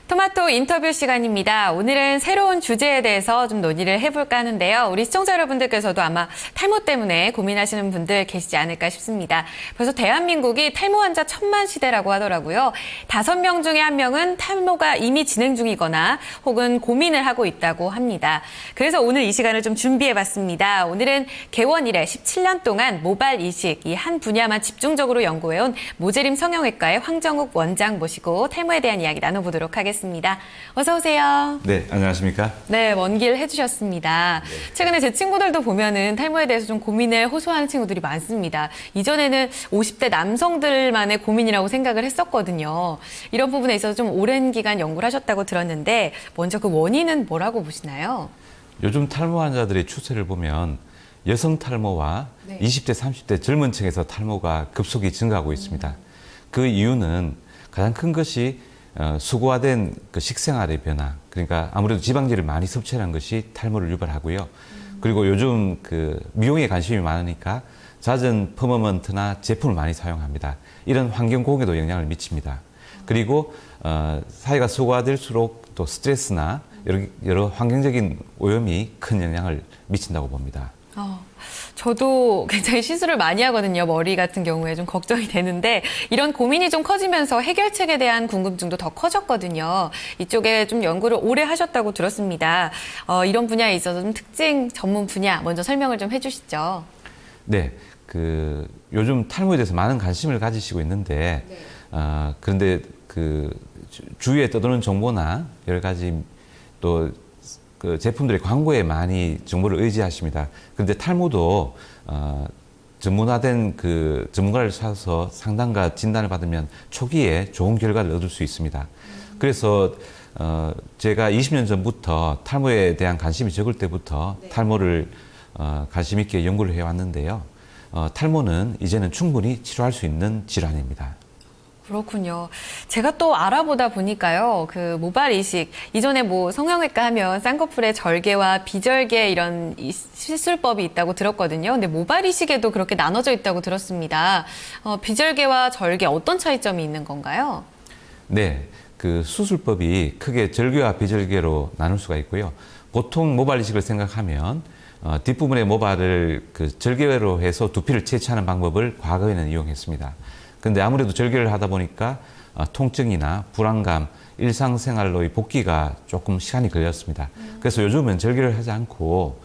토마토 인터뷰 시간입니다. 오늘은 새로운 주제에 대해서 좀 논의를 해볼까 하는데요. 우리 시청자 여러분들께서도 아마 탈모 때문에 고민하시는 분들 계시지 않을까 싶습니다. 벌써 대한민국이 탈모 환자 1000만 시대라고 하더라고요. 5명 중에 1명은 탈모가 이미 진행 중이거나 혹은 고민을 하고 있다고 합니다. 그래서 오늘 이 시간을 좀 준비해봤습니다. 오늘은 개원 이래 17년 동안 모발 이식, 이 한 분야만 집중적으로 연구해온 모재림 성형외과의 황정욱 원장 모시고 탈모에 대한 이야기 나눠보도록 하겠습니다. 어서 오세요. 네, 안녕하십니까? 네, 먼 길 해주셨습니다. 최근에 제 친구들도 보면은 탈모에 대해서 좀 고민을 호소하는 친구들이 많습니다. 이전에는 50대 남성들만의 고민이라고 생각을 했었거든요. 이런 부분에 있어서 좀 오랜 기간 연구를 하셨다고 들었는데 먼저 그 원인은 뭐라고 보시나요? 요즘 탈모 환자들의 추세를 보면 여성 탈모와 네. 20대, 30대 젊은 층에서 탈모가 급속히 증가하고 있습니다. 그 이유는 가장 큰 것이 수고화된 그 식생활의 변화, 그러니까 아무래도 지방질을 많이 섭취하는 것이 탈모를 유발하고요. 그리고 요즘 그 미용에 관심이 많으니까 잦은 퍼머먼트나 제품을 많이 사용합니다. 이런 환경 공해도 영향을 미칩니다. 그리고 사회가 수고화될수록 또 스트레스나 여러 환경적인 오염이 큰 영향을 미친다고 봅니다. 저도 굉장히 시술을 많이 하거든요. 머리 같은 경우에 좀 걱정이 되는데 이런 고민이 좀 커지면서 해결책에 대한 궁금증도 더 커졌거든요. 이쪽에 좀 연구를 오래 하셨다고 들었습니다. 이런 분야에 있어서 좀 특징 전문 분야 먼저 설명을 좀 해주시죠. 네, 그 요즘 탈모에 대해서 많은 관심을 가지시고 있는데 그런데 그 주위에 떠도는 정보나 여러 가지 또 그 제품들의 광고에 많이 정보를 의지하십니다. 그런데 탈모도 전문화된 그 전문가를 찾아서 상담과 진단을 받으면 초기에 좋은 결과를 얻을 수 있습니다. 그래서 제가 20년 전부터 탈모에 대한 관심이 적을 때부터 탈모를 관심 있게 연구를 해왔는데요. 탈모는 이제는 충분히 치료할 수 있는 질환입니다. 그렇군요. 제가 또 알아보다 보니까요, 그 모발 이식, 이전에 뭐 성형외과 하면 쌍꺼풀에 절개와 비절개 이런 시술법이 있다고 들었거든요. 근데 모발 이식에도 그렇게 나눠져 있다고 들었습니다. 비절개와 절개 어떤 차이점이 있는 건가요? 네, 그 수술법이 크게 절개와 비절개로 나눌 수가 있고요. 보통 모발 이식을 생각하면 뒷부분의 모발을 그 절개로 해서 두피를 채취하는 방법을 과거에는 이용했습니다. 근데 아무래도 절개를 하다 보니까 통증이나 불안감, 일상생활로의 복귀가 조금 시간이 걸렸습니다. 그래서 요즘은 절개를 하지 않고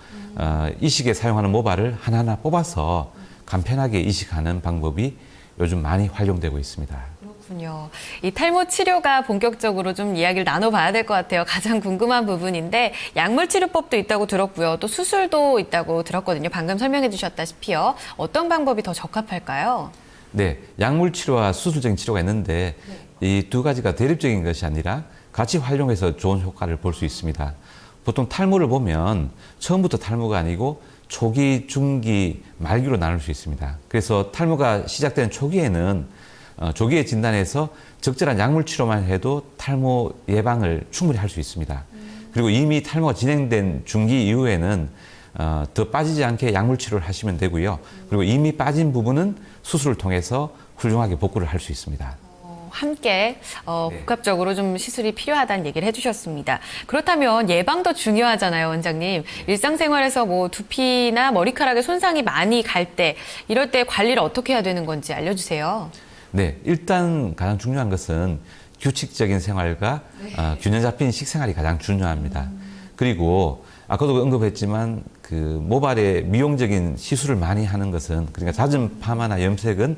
이식에 사용하는 모발을 하나하나 뽑아서 간편하게 이식하는 방법이 요즘 많이 활용되고 있습니다. 그렇군요. 이 탈모 치료가 본격적으로 좀 이야기를 나눠봐야 될 것 같아요. 가장 궁금한 부분인데 약물 치료법도 있다고 들었고요. 또 수술도 있다고 들었거든요. 방금 설명해 주셨다시피요. 어떤 방법이 더 적합할까요? 네, 약물 치료와 수술적인 치료가 있는데 이 두 가지가 대립적인 것이 아니라 같이 활용해서 좋은 효과를 볼 수 있습니다. 보통 탈모를 보면 처음부터 탈모가 아니고 초기, 중기, 말기로 나눌 수 있습니다. 그래서 탈모가 시작된 초기에는 조기에 진단해서 적절한 약물 치료만 해도 탈모 예방을 충분히 할 수 있습니다. 그리고 이미 탈모가 진행된 중기 이후에는 더 빠지지 않게 약물 치료를 하시면 되고요. 그리고 이미 빠진 부분은 수술을 통해서 훌륭하게 복구를 할 수 있습니다. 함께 복합적으로 좀 시술이 필요하다는 얘기를 해주셨습니다. 그렇다면 예방도 중요하잖아요, 원장님. 일상생활에서 뭐 두피나 머리카락에 손상이 많이 갈 때, 이럴 때 관리를 어떻게 해야 되는 건지 알려주세요. 네, 일단 가장 중요한 것은 규칙적인 생활과 균형 잡힌 식생활이 가장 중요합니다. 그리고 아까도 언급했지만 그 모발에 미용적인 시술을 많이 하는 것은 그러니까 잦은 파마나 염색은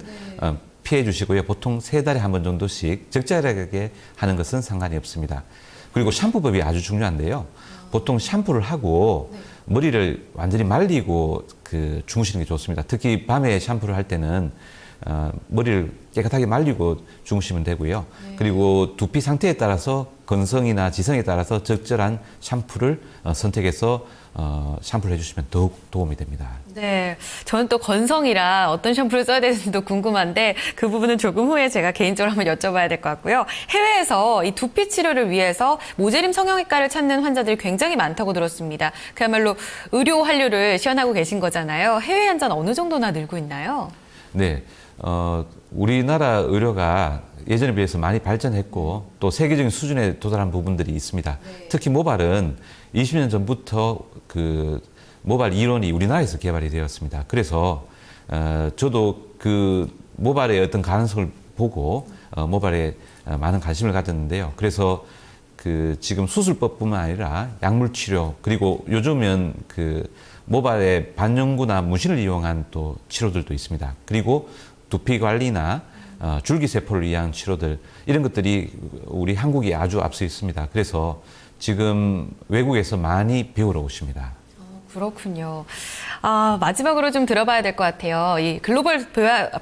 피해 주시고요. 보통 3달에 한 번 정도씩 적절하게 하는 것은 상관이 없습니다. 그리고 샴푸법이 아주 중요한데요. 보통 샴푸를 하고 머리를 완전히 말리고 그 주무시는 게 좋습니다. 특히 밤에 샴푸를 할 때는 머리를 깨끗하게 말리고 주무시면 되고요. 그리고 두피 상태에 따라서 건성이나 지성에 따라서 적절한 샴푸를 선택해서 샴푸를 해주시면 더욱 도움이 됩니다. 네, 저는 또 건성이라 어떤 샴푸를 써야 되는지도 궁금한데 그 부분은 조금 후에 제가 개인적으로 한번 여쭤봐야 될 것 같고요. 해외에서 이 두피 치료를 위해서 모재림 성형외과를 찾는 환자들이 굉장히 많다고 들었습니다. 그야말로 의료 한류를 시연하고 계신 거잖아요. 해외 환자는 어느 정도나 늘고 있나요? 네, 우리나라 의료가 예전에 비해서 많이 발전했고 또 세계적인 수준에 도달한 부분들이 있습니다. 특히 모발은 20년 전부터 그 모발 이론이 우리나라에서 개발이 되었습니다. 그래서 저도 그 모발의 어떤 가능성을 보고 모발에 많은 관심을 가졌는데요. 그래서 그 지금 수술법뿐만 아니라 약물 치료 그리고 요즘은 그 모발의 반영구나 문신을 이용한 또 치료들도 있습니다. 그리고 두피 관리나 줄기세포를 위한 치료들 이런 것들이 우리 한국이 아주 앞서 있습니다. 그래서 지금 외국에서 많이 배우러 오십니다. 그렇군요. 마지막으로 좀 들어봐야 될 것 같아요. 이 글로벌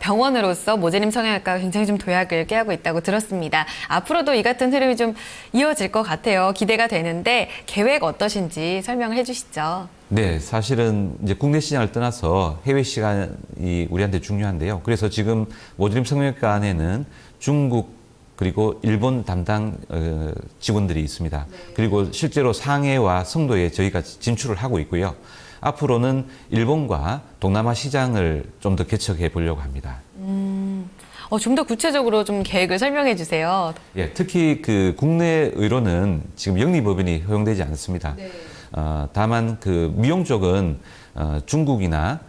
병원으로서 모재림 성형외과가 굉장히 좀 도약을 꾀하고 있다고 들었습니다. 앞으로도 이 같은 흐름이 좀 이어질 것 같아요. 기대가 되는데 계획 어떠신지 설명을 해주시죠. 네, 사실은 이제 국내 시장을 떠나서 해외 시장이 우리한테 중요한데요. 그래서 지금 모재림 성형외과 안에는 중국 그리고 일본 담당 직원들이 있습니다. 그리고 실제로 상해와 성도에 저희가 진출을 하고 있고요. 앞으로는 일본과 동남아 시장을 좀 더 개척해 보려고 합니다. 좀 더 구체적으로 좀 계획을 설명해 주세요. 예, 특히 그 국내 의료는 지금 영리법인이 허용되지 않습니다. 다만 그 미용 쪽은 중국이나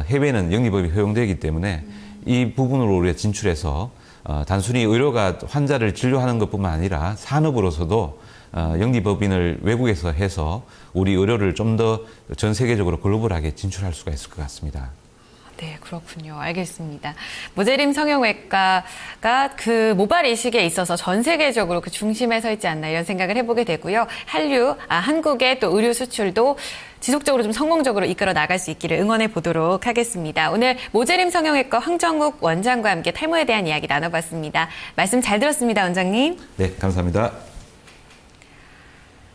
해외는 영리법이 허용되기 때문에 이 부분으로 우리가 진출해서 단순히 의료가 환자를 진료하는 것뿐만 아니라 산업으로서도 영리법인을 외국에서 해서 우리 의료를 좀 더 전 세계적으로 글로벌하게 진출할 수가 있을 것 같습니다. 네, 그렇군요. 알겠습니다. 모재림 성형외과가 그 모발 이식에 있어서 전 세계적으로 그 중심에 서 있지 않나 이런 생각을 해보게 되고요. 한국의 또 의료 수출도 지속적으로 좀 성공적으로 이끌어 나갈 수 있기를 응원해 보도록 하겠습니다. 오늘 모재림 성형외과 황정욱 원장과 함께 탈모에 대한 이야기 나눠봤습니다. 말씀 잘 들었습니다, 원장님. 네, 감사합니다.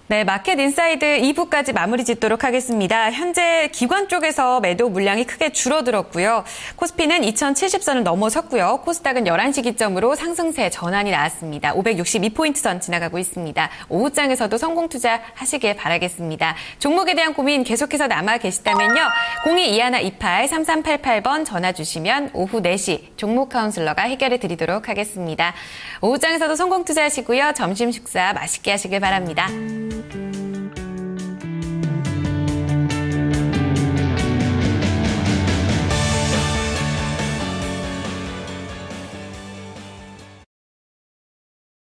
네, 마켓 인사이드 2부까지 마무리 짓도록 하겠습니다. 현재 기관 쪽에서 매도 물량이 크게 줄어들었고요. 코스피는 2070선을 넘어섰고요. 코스닥은 11시 기점으로 상승세 전환이 나왔습니다. 562포인트 선 지나가고 있습니다. 오후장에서도 성공 투자하시길 바라겠습니다. 종목에 대한 고민 계속해서 남아 계시다면요. 022128-3388번 전화 주시면 오후 4시 종목 카운슬러가 해결해 드리도록 하겠습니다. 오후장에서도 성공 투자하시고요. 점심 식사 맛있게 하시길 바랍니다.